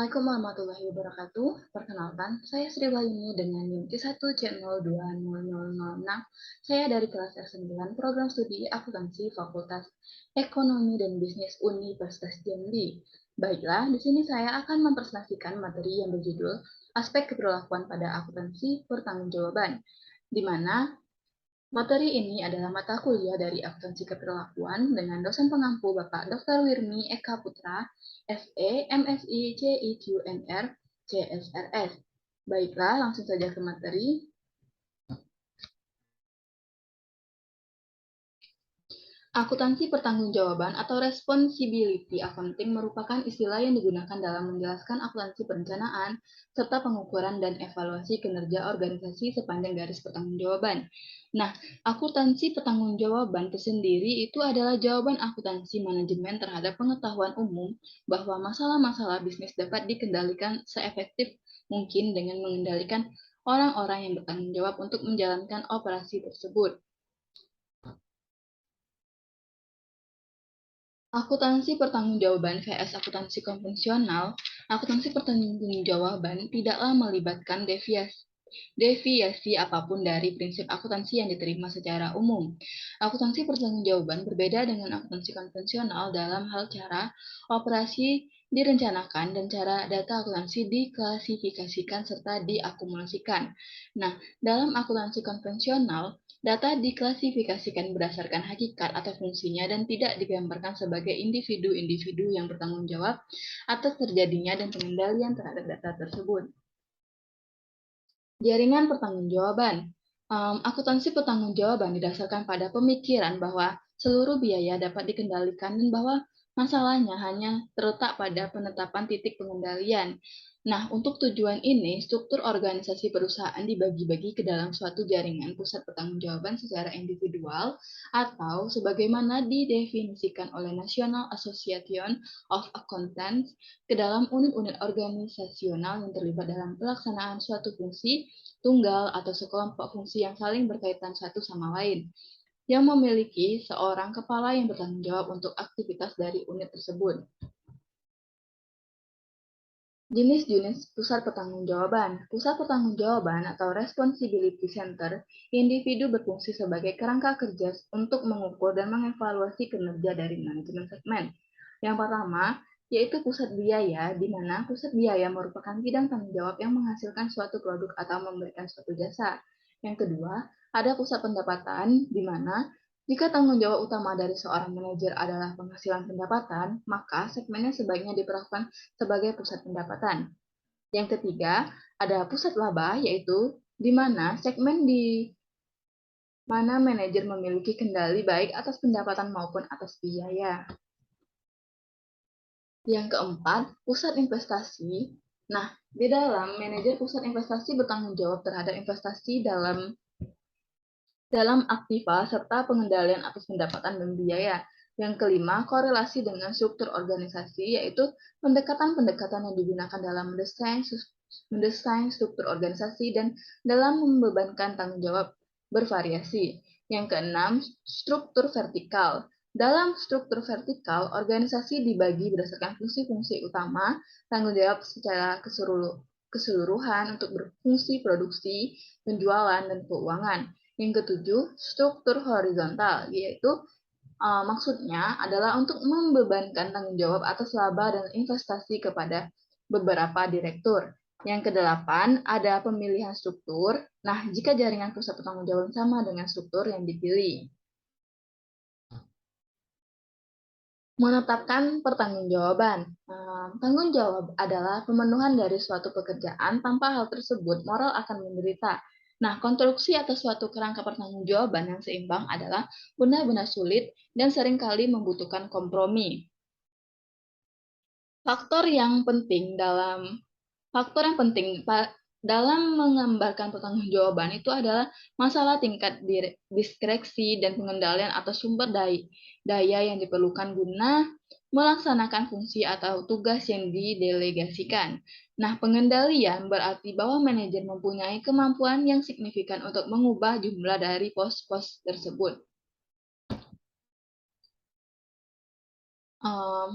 Assalamualaikum warahmatullahi wabarakatuh. Perkenalkan, saya Sri Wahyuni dengan NIM T1C020006. Saya dari kelas R9, Program Studi Akuntansi Fakultas Ekonomi dan Bisnis Universitas Jambi. Baiklah, di sini saya akan mempresentasikan materi yang berjudul Aspek Keberlakuan pada Akuntansi Pertanggungjawaban, di mana materi ini adalah mata kuliah dari akuntansi keperlakuan dengan dosen pengampu Bapak Dr. Wirmi Eka Putra, FE, MSI, CIQNR, CSRS. Baiklah, langsung saja ke materi. Akuntansi pertanggungjawaban atau responsibility accounting merupakan istilah yang digunakan dalam menjelaskan akuntansi perencanaan serta pengukuran dan evaluasi kinerja organisasi sepanjang garis pertanggungjawaban. Nah, akuntansi pertanggungjawaban tersendiri itu adalah jawaban akuntansi manajemen terhadap pengetahuan umum bahwa masalah-masalah bisnis dapat dikendalikan seefektif mungkin dengan mengendalikan orang-orang yang bertanggung jawab untuk menjalankan operasi tersebut. Akuntansi pertanggungjawaban vs akuntansi konvensional, akuntansi pertanggungjawaban tidaklah melibatkan deviasi apapun dari prinsip akuntansi yang diterima secara umum. Akuntansi pertanggungjawaban berbeda dengan akuntansi konvensional dalam hal cara operasi direncanakan dan cara data akuntansi diklasifikasikan serta diakumulasikan. Nah, dalam akuntansi konvensional, data diklasifikasikan berdasarkan hakikat atau fungsinya dan tidak digambarkan sebagai individu-individu yang bertanggung jawab atas terjadinya dan pengendalian terhadap data tersebut. Jaringan pertanggungjawaban. Akuntansi pertanggungjawaban didasarkan pada pemikiran bahwa seluruh biaya dapat dikendalikan dan bahwa masalahnya hanya terletak pada penetapan titik pengendalian. Nah, untuk tujuan ini, struktur organisasi perusahaan dibagi-bagi ke dalam suatu jaringan pusat pertanggungjawaban secara individual atau sebagaimana didefinisikan oleh National Association of Accountants ke dalam unit-unit organisasional yang terlibat dalam pelaksanaan suatu fungsi tunggal atau sekelompok fungsi yang saling berkaitan satu sama lain, yang memiliki seorang kepala yang bertanggung jawab untuk aktivitas dari unit tersebut. Jenis-jenis pusat pertanggungjawaban. Pusat pertanggungjawaban atau responsibility center, individu berfungsi sebagai kerangka kerja untuk mengukur dan mengevaluasi kinerja dari manajemen segmen. Yang pertama, yaitu pusat biaya, di mana pusat biaya merupakan bidang tanggung jawab yang menghasilkan suatu produk atau memberikan suatu jasa. Yang kedua, ada pusat pendapatan, di mana jika tanggung jawab utama dari seorang manajer adalah penghasilan pendapatan, maka segmennya sebaiknya diperlakukan sebagai pusat pendapatan. Yang ketiga, ada pusat laba, yaitu di mana segmen di mana manajer memiliki kendali baik atas pendapatan maupun atas biaya. Yang keempat, pusat investasi. Nah, di dalam manajer pusat investasi bertanggung jawab terhadap investasi dalam aktiva serta pengendalian atas pendapatan dan biaya. Yang kelima, korelasi dengan struktur organisasi, yaitu pendekatan-pendekatan yang digunakan dalam mendesain struktur organisasi dan dalam membebankan tanggung jawab bervariasi. Yang keenam, struktur vertikal. Dalam struktur vertikal, organisasi dibagi berdasarkan fungsi-fungsi utama, tanggung jawab secara keseluruhan untuk berfungsi produksi, penjualan, dan keuangan. Yang ketujuh, struktur horizontal, yaitu maksudnya adalah untuk membebankan tanggung jawab atas laba dan investasi kepada beberapa direktur. Yang kedelapan, ada pemilihan struktur. Nah, jika jaringan pusat pertanggungjawaban sama dengan struktur yang dipilih. Menetapkan pertanggungjawaban. Tanggung jawab adalah pemenuhan dari suatu pekerjaan, tanpa hal tersebut moral akan menderita. Nah, konstruksi atau suatu kerangka pertanggungjawaban yang seimbang adalah benar-benar sulit dan seringkali membutuhkan kompromi. Faktor yang penting dalam menggambarkan pertanggungjawaban itu adalah masalah tingkat diskresi dan pengendalian atas sumber daya yang diperlukan guna melaksanakan fungsi atau tugas yang didelegasikan. Nah, pengendalian berarti bahwa manajer mempunyai kemampuan yang signifikan untuk mengubah jumlah dari pos-pos tersebut.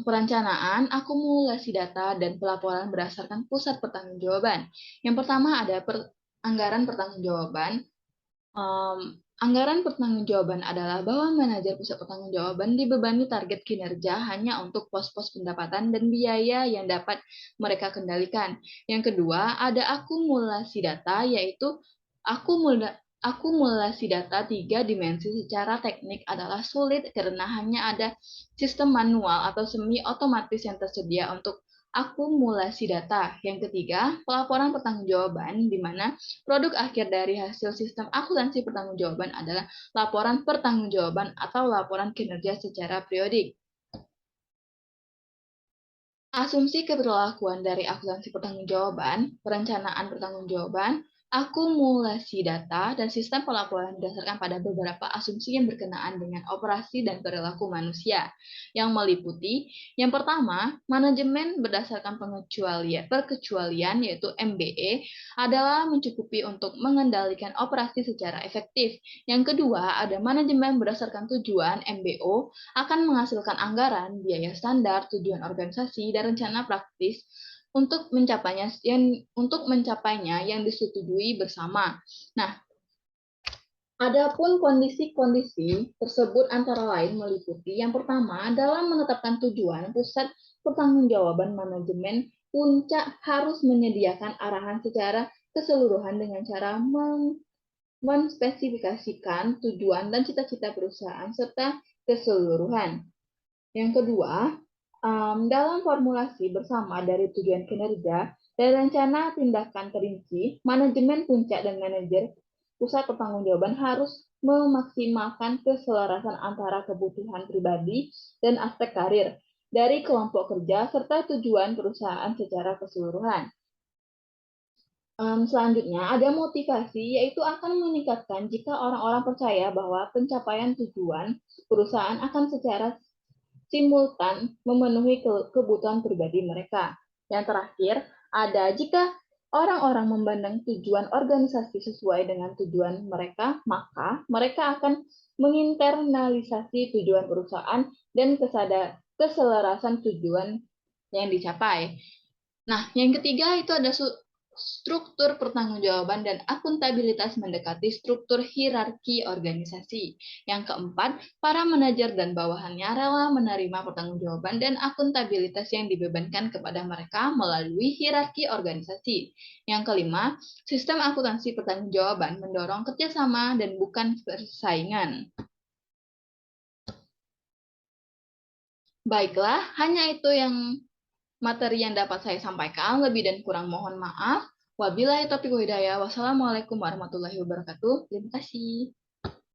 Perencanaan, akumulasi data, dan pelaporan berdasarkan pusat pertanggungjawaban. Yang pertama ada anggaran pertanggungjawaban. Anggaran pertanggungjawaban adalah bahwa manajer pusat pertanggungjawaban dibebani target kinerja hanya untuk pos-pos pendapatan dan biaya yang dapat mereka kendalikan. Yang kedua, ada akumulasi data, yaitu akumulasi data tiga dimensi secara teknik adalah sulit karena hanya ada sistem manual atau semi otomatis yang tersedia untuk akumulasi data. Yang ketiga, pelaporan pertanggungjawaban, di mana produk akhir dari hasil sistem akuntansi pertanggungjawaban adalah laporan pertanggungjawaban atau laporan kinerja secara periodik. Asumsi keberlakuan dari akuntansi pertanggungjawaban, perencanaan pertanggungjawaban, akumulasi data, dan sistem pelaporan didasarkan pada beberapa asumsi yang berkenaan dengan operasi dan perilaku manusia, yang meliputi yang pertama, manajemen berdasarkan perkecualian yaitu MBE adalah mencukupi untuk mengendalikan operasi secara efektif. Yang kedua, ada manajemen berdasarkan tujuan MBO akan menghasilkan anggaran, biaya standar, tujuan organisasi, dan rencana praktis untuk mencapainya yang disetujui bersama. Nah, adapun kondisi-kondisi tersebut antara lain meliputi yang pertama, dalam menetapkan tujuan, pusat pertanggungjawaban manajemen puncak harus menyediakan arahan secara keseluruhan dengan cara menspesifikasikan tujuan dan cita-cita perusahaan serta keseluruhan. Yang kedua, dalam formulasi bersama dari tujuan kinerja dan rencana tindakan perinci, manajemen puncak dan manajer pusat pertanggungjawaban harus memaksimalkan keselarasan antara kebutuhan pribadi dan aspek karir dari kelompok kerja serta tujuan perusahaan secara keseluruhan. Selanjutnya, ada motivasi, yaitu akan meningkatkan jika orang-orang percaya bahwa pencapaian tujuan perusahaan akan secara simultan memenuhi kebutuhan pribadi mereka. Yang terakhir, ada jika orang-orang memandang tujuan organisasi sesuai dengan tujuan mereka, maka mereka akan menginternalisasi tujuan perusahaan dan keselarasan tujuan yang dicapai. Nah, yang ketiga itu ada struktur pertanggungjawaban dan akuntabilitas mendekati struktur hierarki organisasi. Yang keempat, para manajer dan bawahannya rela menerima pertanggungjawaban dan akuntabilitas yang dibebankan kepada mereka melalui hierarki organisasi. Yang kelima, sistem akuntansi pertanggungjawaban mendorong kerjasama dan bukan persaingan. Baiklah, hanya itu yang materi yang dapat saya sampaikan. Lebih dan kurang mohon maaf. Wabillahi taufiq wal hidayah. Wassalamualaikum warahmatullahi wabarakatuh. Terima kasih.